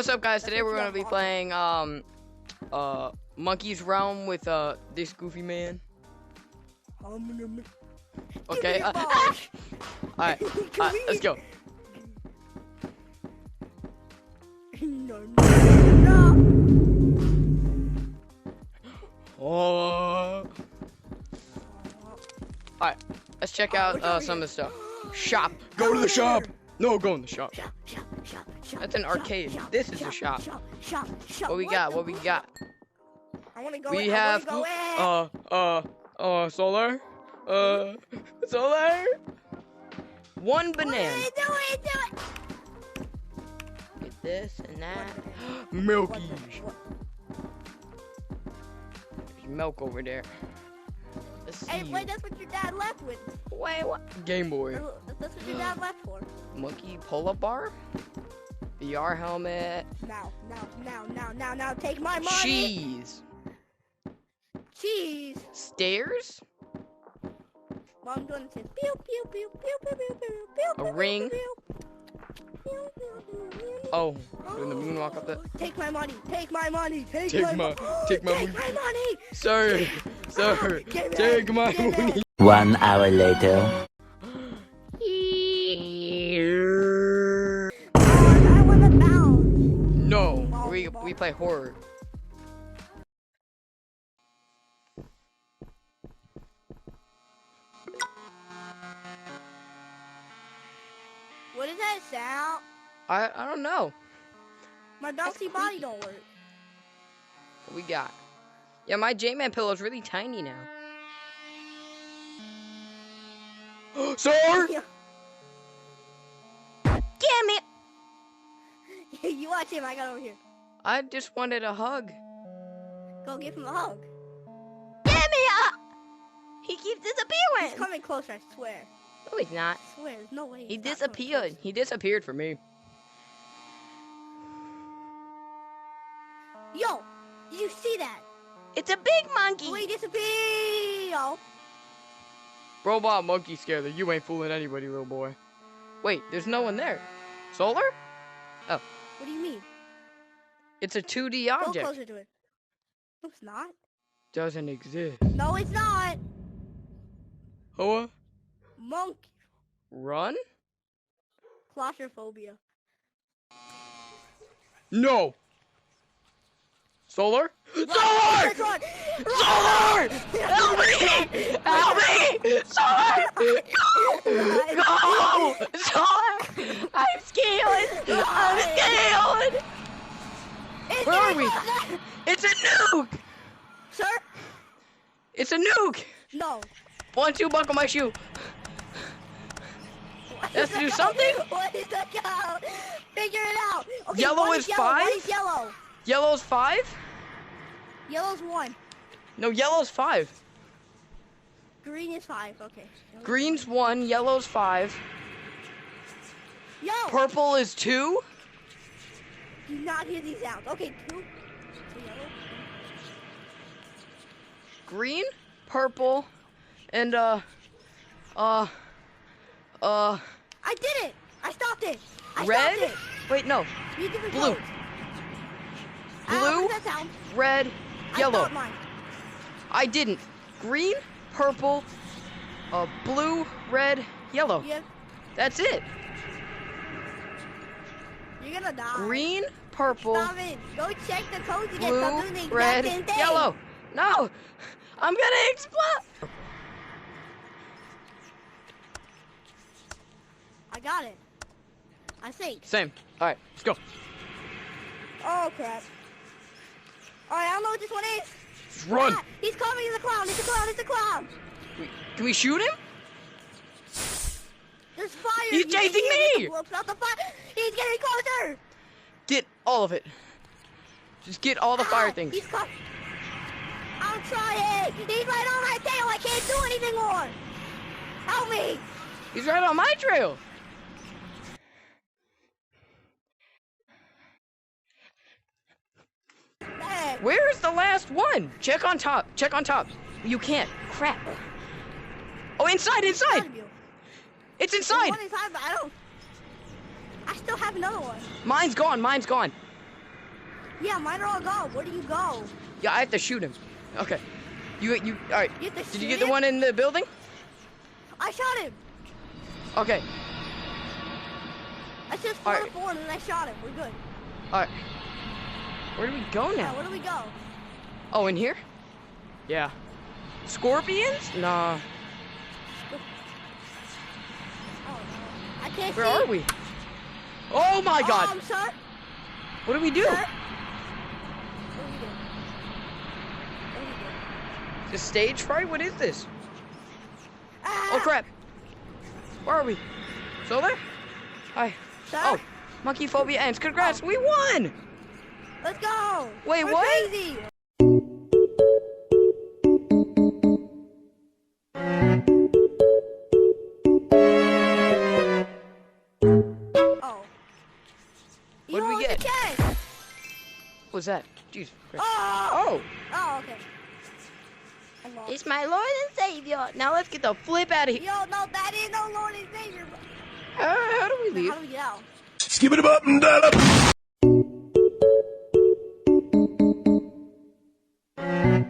What's up, guys? Today we're gonna be playing Monkey's Realm with this goofy man. Okay. Alright, let's go. Oh. Alright, let's check out some of the stuff. Shop. Go to the shop. No, go in the shop. That's an arcade. This is a shop. What we got? What we got? We have solar. Solar. One banana. Do it. Get this and that. Milky. There's milk over there. Let's see. Hey, wait, that's what your dad left with. Wait, what? Game Boy. That's what your dad left for. Monkey pull-up bar. VR helmet. Now, take my money. Cheese. Stairs. Well, I'm doing this. Pew, pew, pew, pew, pew, pew, pew, pew, A pew, ring. pew, pew, pew, pew. Oh, doing the moonwalk up there. Take my money. Take my money. Take my money. Take my money. Sir, take my money. 1 hour later. I want to bounce. No, we play horror. What does that sound? I don't know. My bouncy body don't work. What we got? Yeah, my J-Man pillow is really tiny now. Sir! Damn it! You watch him, I got over here. I just wanted a hug. Go give him a hug. Get me up! He keeps disappearing! He's coming closer, I swear. No, he's not. I swear, there's no way. He he's not coming disappeared. closer. He disappeared for me. Yo! Did you see that? It's a big monkey! Wait, disappear! Yo. Robot monkey scared her. You ain't fooling anybody, little boy. Wait, there's no one there. Solar? Oh. What do you mean? It's a 2D Go object. closer to it. No, it's not. Doesn't exist. No, it's not. Hoa? Monkey. Run? Claustrophobia. No! Solar? Solar! Run! Solar! Help me! Help me! Solar! Go! Solar! I'm scared! I'm scared! Where are we? It's a nuke! Sir? It's a nuke! No. 1, 2, buckle my shoe. Let's do something? What is the count? Figure it out. Okay, Yellow one is yellow. 5? One is yellow. Yellow's 5? Yellow's 1. No, yellow's 5. Green is 5. Okay. Green's 1, yellow's 5. Yo! Purple is 2. Do not hear these sounds. Okay, 2. Yellow. Green, purple, and I did it! I stopped it! I red? stopped it! Wait, no. You give it Blue. codes. Blue, What does that sound? red, I yellow. stopped mine. I didn't. Green, purple, blue, red, yellow. Yeah, That's it. you're gonna die. Green, purple, Stop it! Go check the codes again. blue, Stop doing the exact red, same thing. yellow. No! I'm gonna explode! I got it. I think. Same. Alright, let's go. Oh crap. Alright, I don't know what this one is. Just run! Ah, he's coming, he's a clown, it's a clown, it's a clown! Can we shoot him? There's fire! He's You chasing can see me! it, it's not the fire! He's getting closer! Get all of it. Just get all the fire Ah, things. He's coming! I'm trying! He's right on my tail, I can't do anything more! Help me! He's right on my trail. Hey. Where is the last one? Check on top. Check on top. You can't. Crap. Oh, inside, inside. It's inside. One inside, but I still have another one. Mine's gone. Mine's gone. Yeah, mine are all gone. Where do you go? Yeah, I have to shoot him. Okay. You, all right. You have to Did you shoot get the him? one in the building? I shot him. Okay. I just All flew right. forward and I shot him. We're good. All right. Where do we go Yeah, now? where do we go? Oh, in here? Yeah. Scorpions? Nah. Oh, no. I can't Where see. are we? Oh my God! Sir? What do we do? Sir? What do we do? What do we do? The stage fright? What is this? Ah! Oh crap! Where are we? Solar? Hi. Sir? Oh, monkey phobia ends. Congrats, we won! Let's go! Wait, We're what? Crazy. Oh. What did we get? What's that? Jesus Christ. Oh! Oh! Oh, okay. I'm lost. It's my Lord and Savior. Now let's get the flip out of here. Yo, no, that ain't no Lord and Savior. How do we leave? How do we get out? Skip it up and down up.